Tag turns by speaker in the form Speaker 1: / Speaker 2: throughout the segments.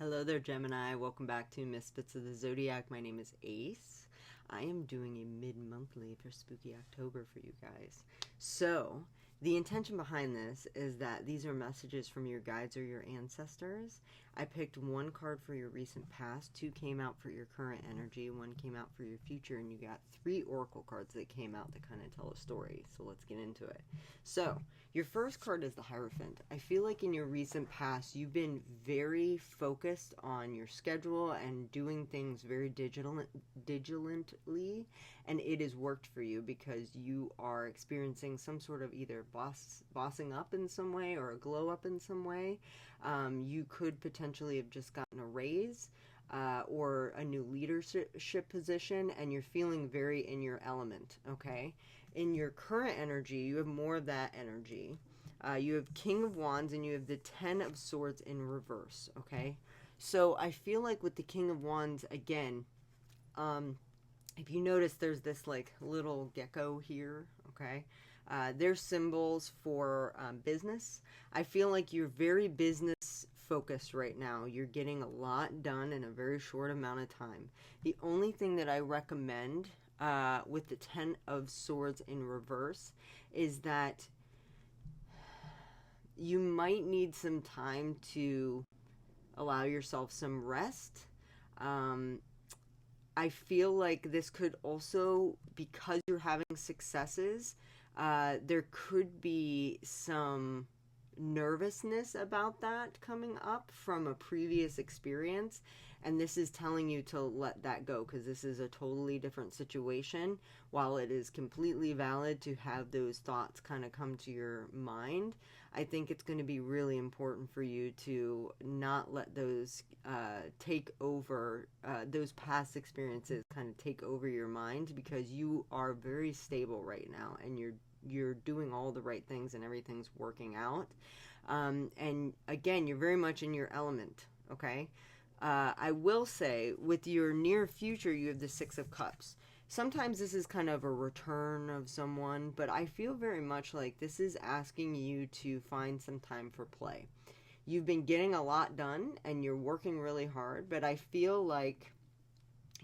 Speaker 1: Hello there, Gemini. Welcome back to Misfits of the Zodiac. My name is Ace. I am doing a mid-monthly for Spooky October for you guys. So, the intention behind this is that these are messages from your guides or your ancestors. I picked one card for your recent past, two came out for your current energy, one came out for your future, and you got three oracle cards that came out that kind of tell a story. So let's get into it. So, your first card is the Hierophant. I feel like in your recent past, you've been very focused on your schedule and doing things very digitally, and it has worked for you because you are experiencing some sort of either bossing up in some way or a glow up in some way. You could potentially have just gotten a raise or a new leadership position, and you're feeling very in your element, okay? In your current energy, you have more of that energy. You have King of Wands and you have the Ten of Swords in reverse, okay? So I feel like with the King of Wands, again, if you notice, there's this like little gecko here, okay? They're symbols for business. I feel like you're very business focused right now. You're getting a lot done in a very short amount of time. The only thing that I recommend with the Ten of Swords in reverse is that you might need some time to allow yourself some rest. I feel like this could also, because you're having successes, there could be some nervousness about that coming up from a previous experience, and this is telling you to let that go because this is a totally different situation. While it is completely valid to have those thoughts kind of come to your mind, I think it's going to be really important for you to not let those take over, those past experiences kind of take over your mind, because you are very stable right now and you're doing all the right things and everything's working out. And again, you're very much in your element, okay? I will say, with your near future, you have the Six of Cups. Sometimes this is kind of a return of someone, but I feel very much like this is asking you to find some time for play. You've been getting a lot done and you're working really hard, but I feel like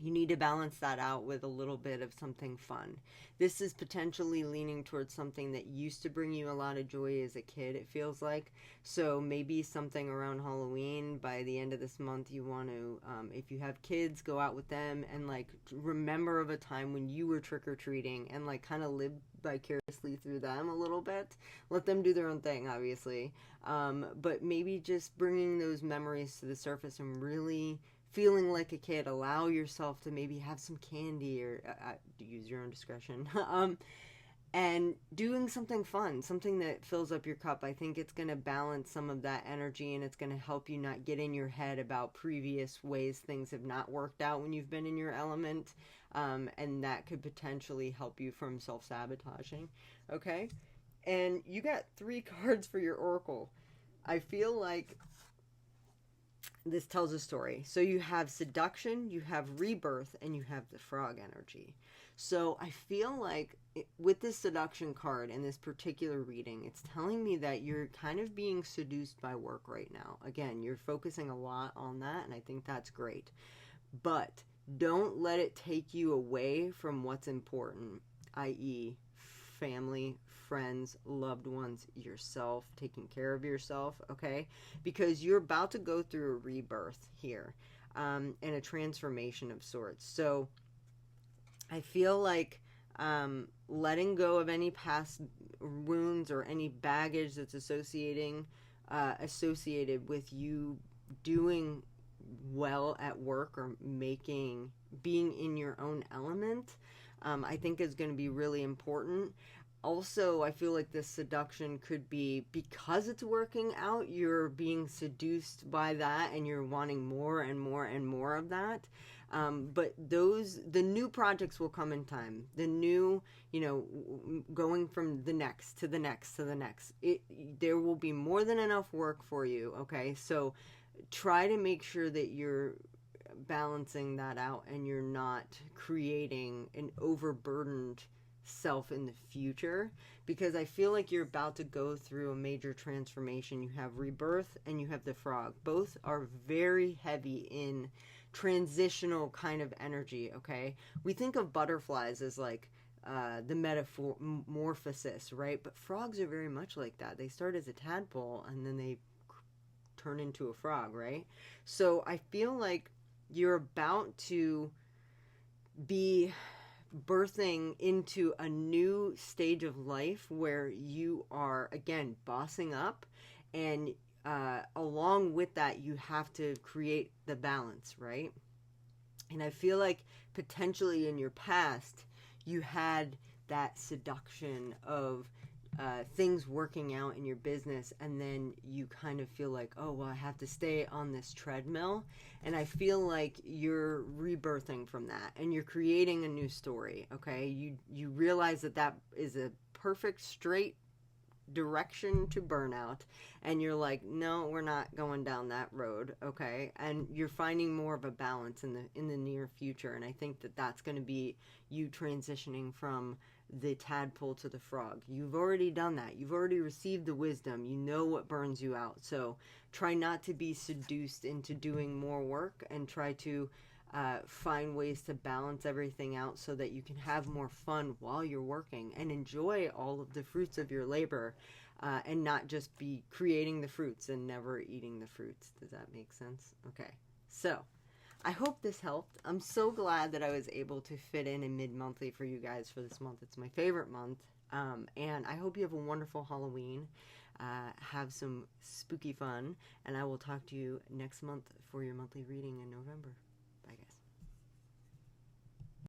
Speaker 1: you need to balance that out with a little bit of something fun. This is potentially leaning towards something that used to bring you a lot of joy as a kid, it feels like. So maybe something around Halloween. By the end of this month, you want to, if you have kids, go out with them and like remember of a time when you were trick-or-treating and like kind of live vicariously through them a little bit. Let them do their own thing, obviously. But maybe just bringing those memories to the surface and really feeling like a kid. Allow yourself to maybe have some candy or use your own discretion. And doing something fun, something that fills up your cup. I think it's going to balance some of that energy, and it's going to help you not get in your head about previous ways things have not worked out when you've been in your element. And that could potentially help you from self-sabotaging. Okay? And you got three cards for your oracle. I feel like this tells a story. So you have seduction, you have rebirth, and you have the frog energy. So I feel like with this seduction card in this particular reading, it's telling me that you're kind of being seduced by work right now. Again, you're focusing a lot on that, and I think that's great. But don't let it take you away from what's important, i.e., family, friends, loved ones, yourself, taking care of yourself, okay? Because you're about to go through a rebirth here, and a transformation of sorts. So I feel like letting go of any past wounds or any baggage that's associated with you doing well at work or being in your own element, I think is going to be really important. Also, I feel like this seduction could be because it's working out, you're being seduced by that and you're wanting more and more and more of that. But the new projects will come in time. The new, going from the next to the next to the next. There will be more than enough work for you, okay? So try to make sure that you're balancing that out and you're not creating an overburdened self in the future, because I feel like you're about to go through a major transformation. You have rebirth and you have the frog. Both are very heavy in transitional kind of energy, okay? We think of butterflies as like the metamorphosis, right? But frogs are very much like that. They start as a tadpole and then they turn into a frog, right? So I feel like you're about to be birthing into a new stage of life where you are, again, bossing up, and along with that you have to create the balance, right? And I feel like potentially in your past you had that seduction of things working out in your business, and then you kind of feel like, oh, well, I have to stay on this treadmill. And I feel like you're rebirthing from that and you're creating a new story, okay? You realize that that is a perfect straight direction to burnout, and you're like, no, we're not going down that road, okay? And you're finding more of a balance in the near future, and I think that that's going to be you transitioning from the tadpole to the frog. You've already done that. You've already received the wisdom. You know what burns you out. So try not to be seduced into doing more work, and try to find ways to balance everything out so that you can have more fun while you're working and enjoy all of the fruits of your labor, and not just be creating the fruits and never eating the fruits. Does that make sense? Okay. So I hope this helped. I'm so glad that I was able to fit in a mid-monthly for you guys for this month. It's my favorite month. And I hope you have a wonderful Halloween. Have some spooky fun. And I will talk to you next month for your monthly reading in November.